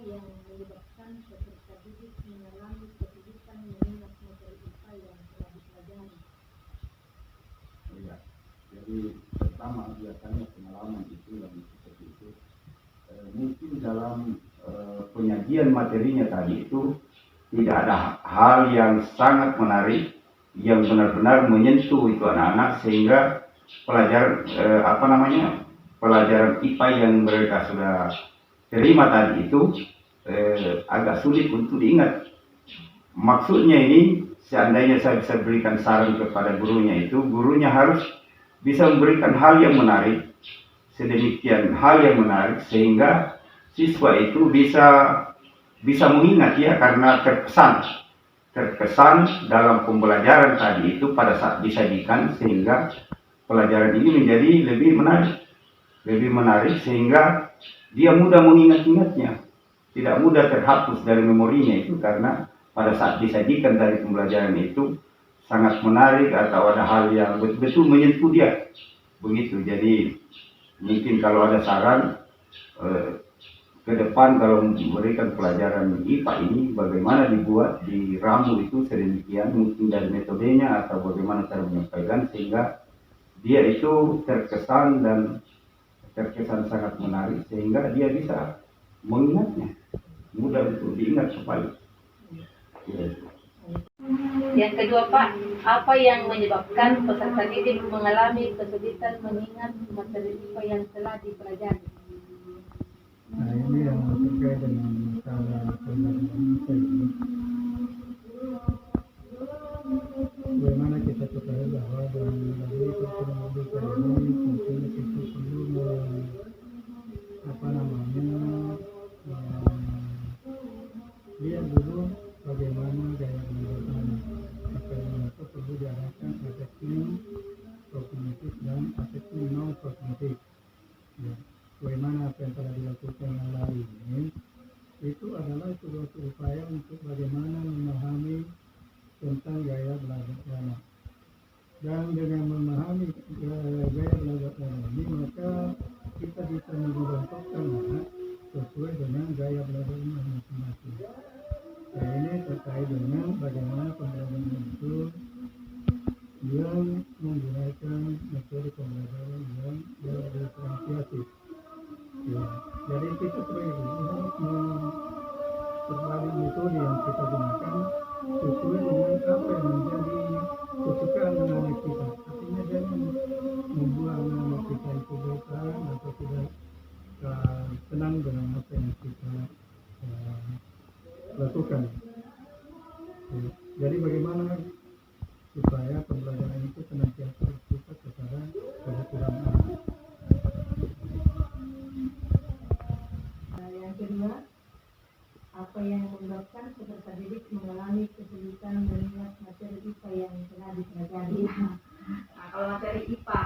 yang menyebabkan peserta didik mengalami kesulitan mengingat materi IPA yang telah dipelajari? Ya, jadi pertama biasanya pengalaman itu yang seperti itu mungkin dalam penyajian materinya tadi itu tidak ada hal yang sangat menarik yang benar-benar menyentuh itu anak-anak sehingga pelajaran pelajaran IPA yang mereka sudah terima tadi itu agak sulit untuk diingat. Maksudnya ini seandainya saya bisa berikan saran kepada gurunya itu, gurunya harus bisa memberikan hal yang menarik, sedemikian hal yang menarik sehingga siswa itu bisa mengingat ya, karena terkesan dalam pembelajaran tadi itu pada saat disajikan sehingga pelajaran ini menjadi lebih menarik sehingga dia mudah mengingat-ingatnya, tidak mudah terhapus dari memorinya itu karena pada saat disajikan dari pembelajaran itu sangat menarik atau ada hal yang betul-betul menyentuh dia begitu. Jadi mungkin kalau ada saran ke depan kalau memberikan pelajaran IPA ini bagaimana dibuat, diramu itu sedemikian mungkin dari metodenya atau bagaimana cara menyampaikan sehingga dia itu terkesan sangat menarik sehingga dia bisa mengingatnya, mudah untuk diingat kembali. Yang kedua Pak, apa yang menyebabkan peserta didik mengalami kesulitan mengingat materi IPA yang telah dipelajari? Nah, ini yang terkait dengan masalah pembelajaran IPA ini. Bagaimana kita ketahui bahwa dalam melalui kurikulum IPA ini tentunya kita perlu lihat dulu bagaimana gaya belajar anak. Maka itu perlu diarahkan asesmen kognitif dan asesmen non kognitif. Ya. Bagaimana apa yang telah dilakukan yang lalu ini itu adalah suatu upaya untuk bagaimana memahami tentang gaya belajar anak. Dan dengan memahami gaya belajar anak ini maka kita bisa membentuk anak sesuai dengan gaya belajar masing-masing. Nah, ini terkait dengan bagaimana pembelajaran itu yang menggunakan metode pembelajaran yang diferensiatif. Ya, jadi kita perlu berbagai metode yang kita gunakan sesuai dengan apa yang menjadi kesukaan anak kita. Artinya jangan membuat anak kita itu bosan atau tidak senang dengan apa yang kita lakukan. Ya, jadi bagaimana supaya pembelajaran itu senantiasa bersifat kepada kebutuhan anak. Yang kedua, apa yang menyebabkan peserta didik mengalami kesulitan mengingat materi IPA yang telah dipelajari? Nah, kalau materi IPA,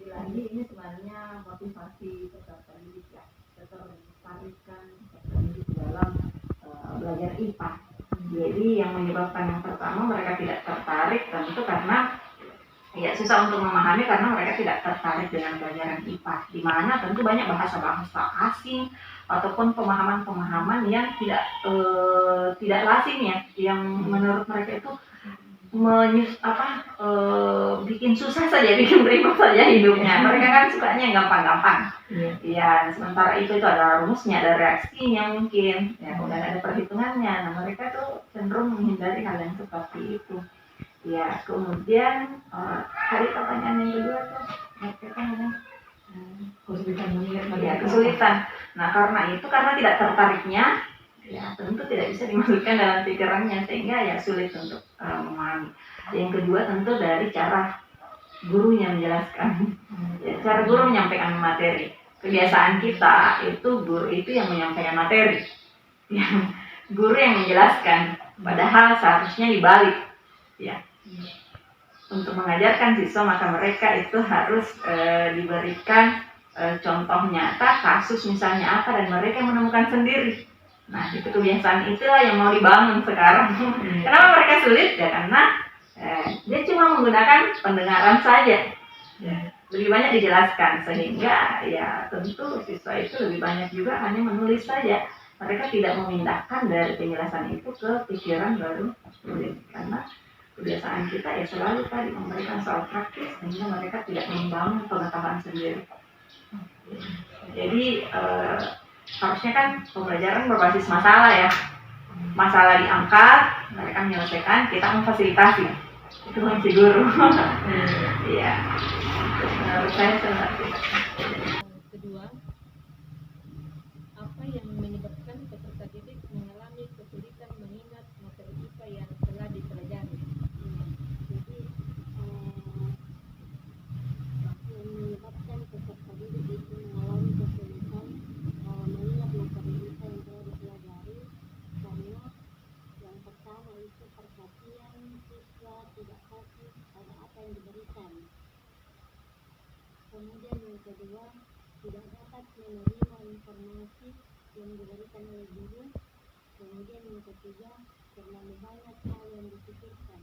lagi ini sebenarnya motivasi peserta didik ya, ketertarikan peserta didik dalam belajar IPA. Jadi yang menyebabkan yang pertama mereka tidak tertarik tentu karena ya susah untuk memahami karena mereka tidak tertarik dengan pelajaran IPA, di mana tentu banyak bahasa-bahasa asing ataupun pemahaman-pemahaman yang tidak lazim ya, yang menurut mereka itu bikin susah saja, bikin ribet saja hidupnya. Mereka kan sukanya yang gampang-gampang. Ya, sementara itu ada rumusnya, ada reaksinya mungkin, ya, kemudian ada perhitungannya. Nah, mereka tuh cenderung menghindari hal yang seperti itu. Ya, kemudian hari pertanyaan yang kedua tuh, kesulitan. Nah, karena tidak tertariknya, ya tentu tidak bisa dimasukkan dalam pikirannya sehingga ya sulit untuk memahami. Yang kedua tentu dari cara gurunya menjelaskan. Ya, cara guru menyampaikan materi. Kebiasaan kita itu guru itu yang menyampaikan materi, yang guru yang menjelaskan. Padahal seharusnya dibalik. Ya, untuk mengajarkan siswa maka mereka itu harus diberikan contoh nyata kasus misalnya apa dan mereka menemukan sendiri. Nah, itu kebiasaan itulah yang mau dibangun sekarang. Kenapa mereka sulit? Ya karena dia cuma menggunakan pendengaran saja. Ya, lebih banyak dijelaskan sehingga ya tentu siswa itu lebih banyak juga hanya menulis saja. mereka tidak memindahkan dari penjelasan itu ke pikiran baru murid, karena kebiasaan kita ya selalu tadi memberikan soal praktis sehingga mereka tidak membangun pengetahuan sendiri. Jadi harusnya kan pembelajaran berbasis masalah ya, masalah diangkat, mereka menyelesaikan, kita memfasilitasi, itu fungsi guru. Iya, menurut saya seperti itu. Kedua, apa yang menyebabkan peserta didik mengalami kesulitan mengingat materi IPA yang telah dipelajari? Jadi yang menyebabkan peserta didik itu mengalami kesulitan mengingat materi IPA yang telah dipelajari karena yang pertama itu perhatian siswa tidak fokus pada apa yang diberikan. Kemudian yang kedua, tidak dapat menerima informasi yang diberikan oleh guru. Kemudian yang ketiga, terlalu banyak hal yang dipikirkan.